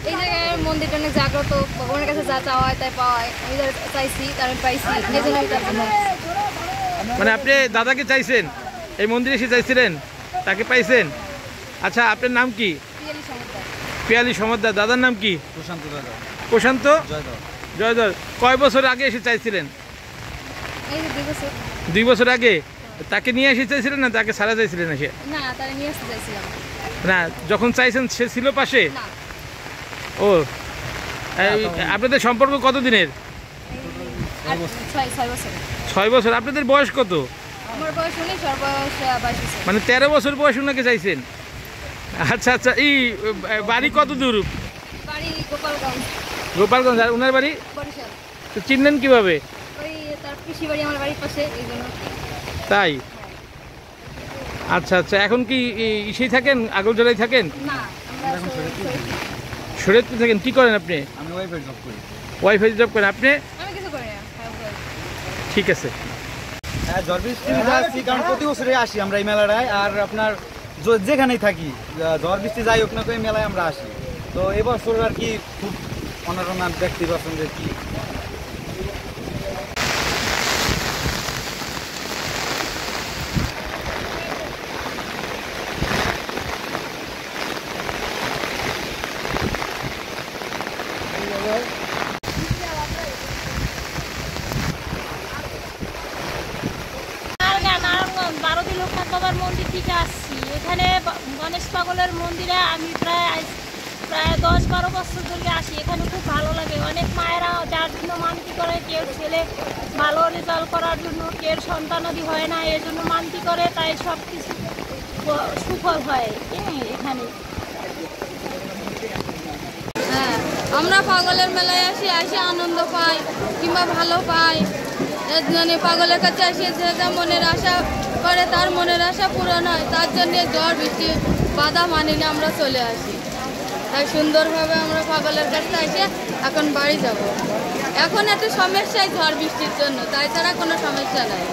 এই জায়গায় মন্দিরটা অনেক জাগ্রত, ভগবানের কাছে যা চাওয়া হয় তাই পাওয়া হয়। আমি চাইছি তার আমি পাইছি, এই জন্য আমি তার জন্য। মানে আপনি দাদাকে চাইছেন, এই মন্দিরে এসে চাইছিলেন, তাকে পাইছেন। আচ্ছা, আপনার নাম কি? পিয়ালি সমদ্দার। দাদার নাম কি? প্রশান্ত দাদা। প্রশান্ত জয়দর। কয় বছর আগে এসে চাইছিলেন? এই যে 2 বছর। 2 বছর আগে। তাকে নিয়ে এসে চাইছিলেন না তাকে ছাড়া চাইছিলেন এসে? না, তারা নিয়ে আসতে চাইছিলাম না, যখন চাইছেন সে ছিল পাশে? না। ও, আপনাদের সম্পর্ক কতদিনের? 6 বছর। 6 বছর। আপনাদের বয়স কত? আমার বয়স 19, ওর বয়স 22 বছর। মানে 13 বছর বয়স ওনাকে চাইছেন? আচ্ছা আচ্ছা। এই বাড়ি কত দূর? বাড়ি গোপালগঞ্জ। গোপালগঞ্জ। আর ওনার বাড়ি বরিশাল। তো চিনলেন কিভাবে? ওই তার পিসি বাড়ি আমার বাড়ির পাশে, এই জন্য। তাই? আচ্ছা আচ্ছা। এখন কি ইসেই থাকেন, আগলজোড়ায় থাকেন? না, আমরা শরীয়তপুর থাকেন। কি করেন আপনি? আমি ওয়াইফাই জব করি। ওয়াইফাই জব করেন আপনি? আমি কিছু করি না। ঠিক আছে। হ্যাঁ, ঝড় বৃষ্টি আসছি, কারণ প্রতি বছরই আসি আমরা এই মেলাটায়। আর আপনার যেখানেই থাকি, ঝড় বৃষ্টি যাই হোক না তো এই মেলায় আমরা আসি। তো এবছর আর কি খুব অন্যরকম দেখতে পাচ্ছেন যে কি বারোদি লোকনাথ বাবার মন্দির থেকে আসছি। এখানে গণেশ পাগলের মন্দিরে আমি প্রায় 10-12 বছর ধরে আসি। এখানে খুব ভালো লাগে। অনেক মায়েরা যার জন্য মানতি করে, কেউ ছেলে ভালো রেজাল্ট করার জন্য, কেউ সন্তানাদি হয় না এর জন্য মানতি করে, তাই সব কিছু সুফল হয় এখানে। হ্যাঁ, আমরা পাগলের মেলায় আসি আনন্দ পাই কিংবা ভালো পাই। মানে পাগলের কাছে আসি, যেটা মনের আশা করে তার মনের আশা পূরণ হয়, তার জন্য ঝড় বৃষ্টি বাধা মানি না, আমরা চলে আসি। তাই সুন্দরভাবে আমরা পাগলের কাছে এসে এখন বাড়ি যাব। এখন একটা সমস্যায় ঝড় বৃষ্টির জন্য, তাই ছাড়া কোনো সমস্যা নাই।